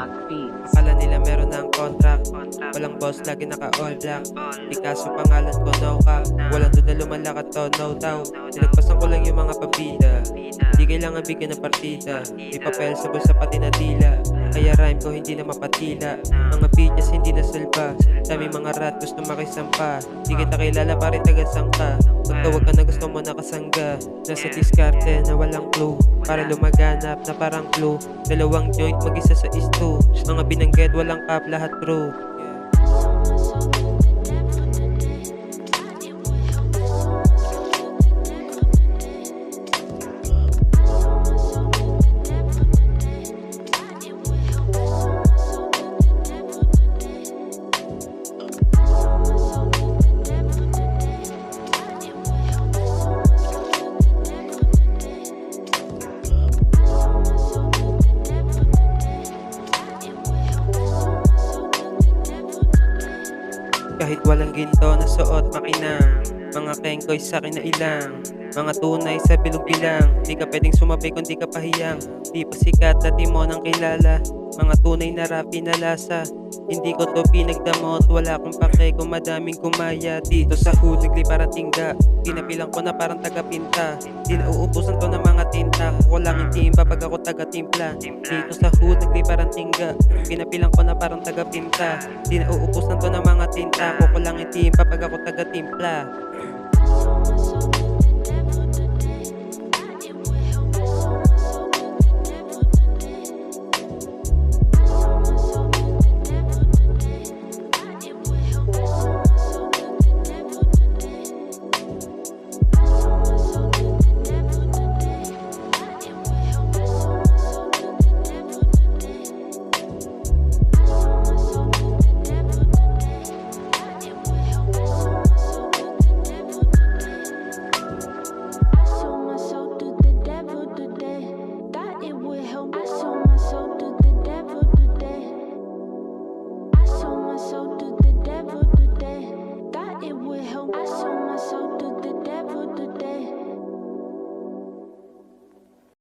Black Beats. Akala nila meron ng contract, walang boss, lagi naka all black. Di kaso pangalan ko no cap, walang duda lumalakad to, no doubt. Nilagpasan ko lang yung mga pabida, di kailangan bigyan ng partida. May papel sa bulsa pati na dila, kaya rhyme ko hindi na mapatila. Mga bitches hindi na salba, dami mga rat gusto makisampa. Di kita kilala pare tagasang ka, magtawag ka na gusto mo nakasangga. Nasa diskarte na walang clue, para lumaganap na parang clue. Dalawang joint mag-isa sa is-2, mga binanggit walang cap lahat true. Kahit walang ginto na suot makinang, mga kengkoy sa akin na ilang, mga tunay sa bilog bilang. Di ka pwedeng sumabay kung di ka pahiyang, di pa sikat dati mo nang kilala. Mga tunay na rapi na lasa, hindi ko to pinagdamot. Wala akong pake kung madaming kumaya. Dito sa hood nagli parang tingga, pinapilang ko na parang taga-pinta. Di na uubusan to ng mga tinta, ko lang yung timba pag ako taga-timpla. Dito sa hood nagli parang tingga, pinapilang ko na parang taga-pinta. Di na uubusan to ng mga tinta, ko lang yung timba pag ako taga-timpla.